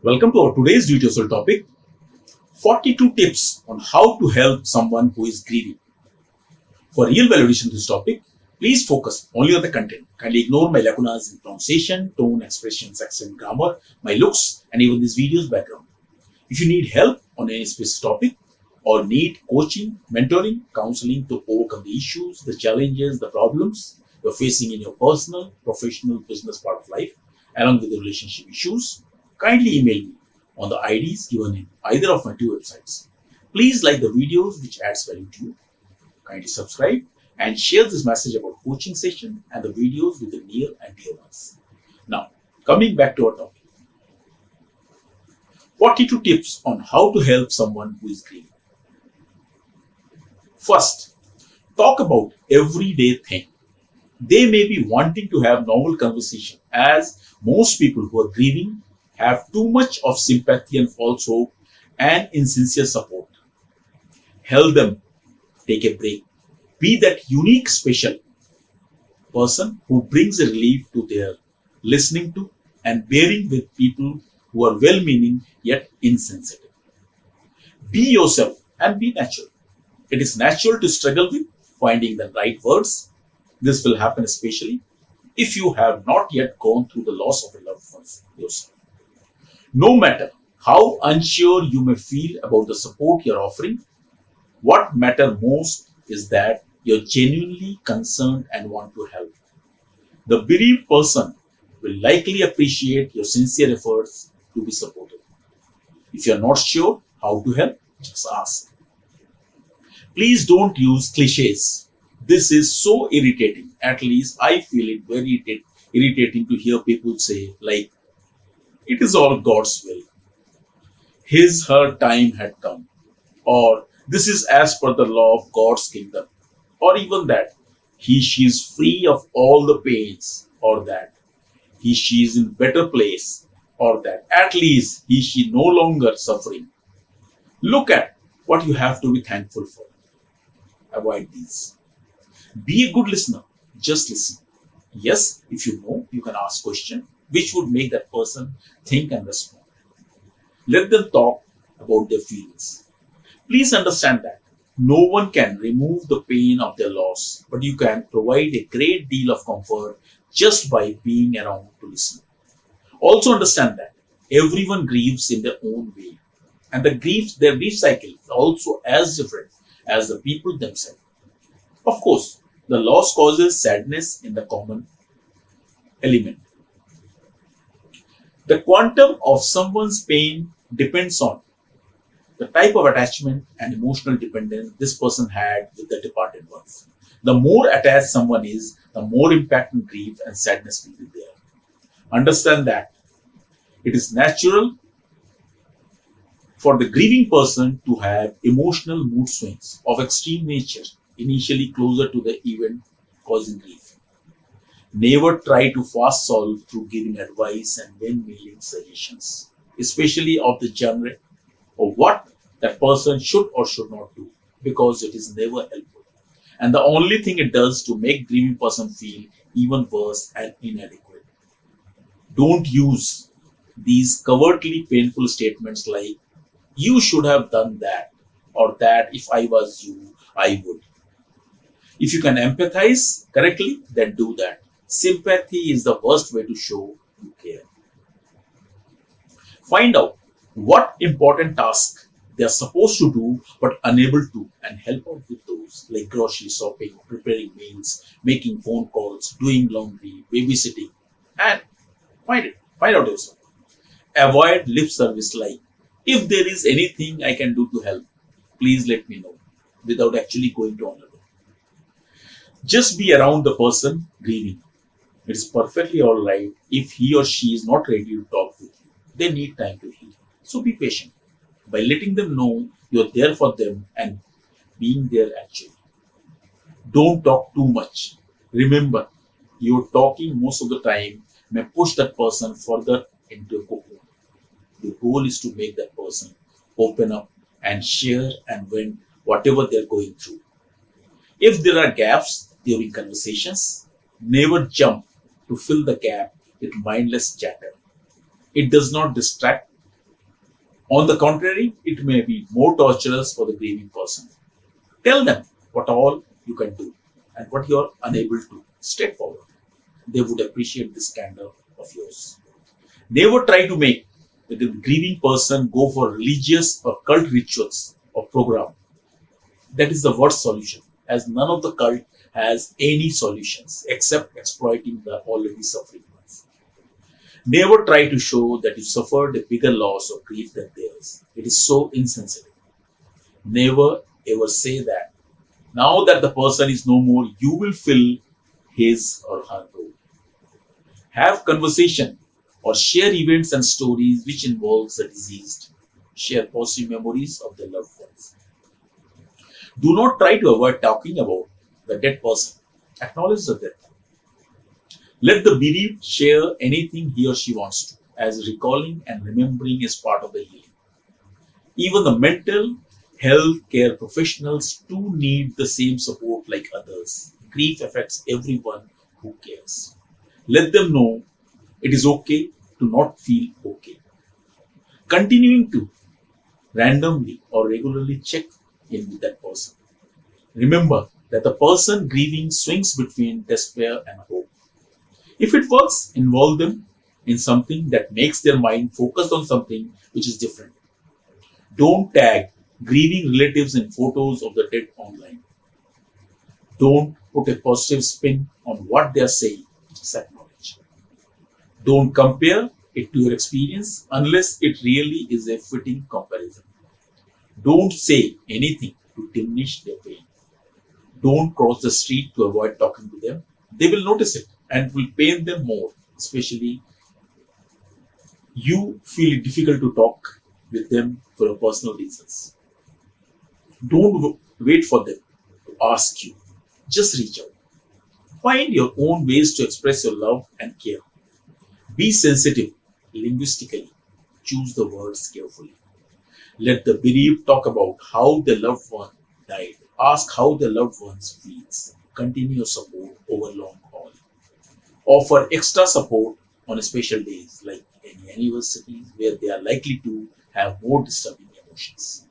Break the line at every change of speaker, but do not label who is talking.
Welcome to our today's tutorial topic 42 tips on how to help someone who is grieving. For real validation of this topic, please focus only on the content. Kindly ignore my lacunas in pronunciation, tone, expressions, accent, grammar, my looks, and even this video's background. If you need help on any specific topic or need coaching, mentoring, counseling to overcome the issues, the challenges, the problems you're facing in your personal, professional, business part of life, along with the relationship issues, kindly email me on the IDs given in either of my two websites. Please like the videos which adds value to you. Kindly subscribe and share this message about coaching session and the videos with the near and dear ones. Now, coming back to our topic. 42 tips on how to help someone who is grieving. First, talk about everyday thing. They may be wanting to have normal conversation, as most people who are grieving have too much of sympathy and false hope and insincere support. Help them take a break. Be that unique, special person who brings a relief to their listening to and bearing with people who are well-meaning yet insensitive. Be yourself and be natural. It is natural to struggle with finding the right words. This will happen especially if you have not yet gone through the loss of a loved one yourself. No matter how unsure you may feel about the support you're offering, what matters most is that you're genuinely concerned and want to help. The bereaved person will likely appreciate your sincere efforts to be supportive. If you're not sure how to help, just ask. Please don't use cliches. This is so irritating. At least I feel it very irritating to hear people say, like, it is all God's will. Her time had come. Or this is as per the law of God's kingdom. Or even that she is free of all the pains. Or that she is in better place. Or that at least she no longer suffering. Look at what you have to be thankful for. Avoid these. Be a good listener. Just listen. Yes, if you know, you can ask questions which would make that person think and respond. Let them talk about their feelings. Please understand that no one can remove the pain of their loss, but you can provide a great deal of comfort just by being around to listen. Also understand that everyone grieves in their own way, and their grief cycle is also as different as the people themselves. Of course, the loss causes sadness in the common element. The quantum of someone's pain depends on the type of attachment and emotional dependence this person had with the departed ones. The more attached someone is, the more impact and grief and sadness will be there. Understand that it is natural for the grieving person to have emotional mood swings of extreme nature, initially closer to the event causing grief. Never try to fast solve through giving advice and windmilling suggestions, especially of the genre of what that person should or should not do, because it is never helpful. And the only thing it does to make grieving person feel even worse and inadequate. Don't use these covertly painful statements like, you should have done that, or that if I was you, I would. If you can empathize correctly, then do that. Sympathy is the worst way to show you care. Find out what important tasks they are supposed to do but unable to, and help out with those like grocery shopping, preparing meals, making phone calls, doing laundry, babysitting, and find out yourself. Avoid lip service like, if there is anything I can do to help, please let me know, without actually going to honor them. Just be around the person grieving. It is perfectly alright if he or she is not ready to talk with you. They need time to heal. So be patient by letting them know you're there for them and being there actually. Don't talk too much. Remember, you're talking most of the time may push that person further into a cocoon. The goal is to make that person open up and share and vent whatever they're going through. If there are gaps during conversations, never jump to fill the gap with mindless chatter. It does not distract On the contrary, it may be more torturous for the grieving person. Tell them what all you can do and what you are unable to. Straightforward. They would appreciate this candor of yours. Never try to make the grieving person go for religious or cult rituals or program. That is the worst solution, as none of the cult has any solutions except exploiting the already suffering ones. Never try to show that you suffered a bigger loss or grief than theirs. It is so insensitive. Never ever say that. Now that the person is no more, you will fill his or her role. Have conversation or share events and stories which involves the deceased. Share positive memories of the loved ones. Do not try to avoid talking about the dead person. Acknowledge the death. Let the bereaved share anything he or she wants to, as recalling and remembering is part of the healing. Even the mental health care professionals too need the same support like others. Grief affects everyone who cares. Let them know it is okay to not feel okay. Continuing to randomly or regularly check in with that person. Remember that the person grieving swings between despair and hope. If it works, involve them in something that makes their mind focused on something which is different. Don't tag grieving relatives in photos of the dead online. Don't put a positive spin on what they are saying. Just acknowledge. Don't compare it to your experience unless it really is a fitting comparison. Don't say anything to diminish their pain. Don't cross the street to avoid talking to them. They will notice it and it will pain them more, especially you feel it difficult to talk with them for your personal reasons. Don't wait for them to ask you. Just reach out. Find your own ways to express your love and care. Be sensitive linguistically. Choose the words carefully. Let the bereaved talk about how their loved one died. Ask how their loved ones feels. Continue your support over long haul. Offer extra support on special days like any anniversaries where they are likely to have more disturbing emotions.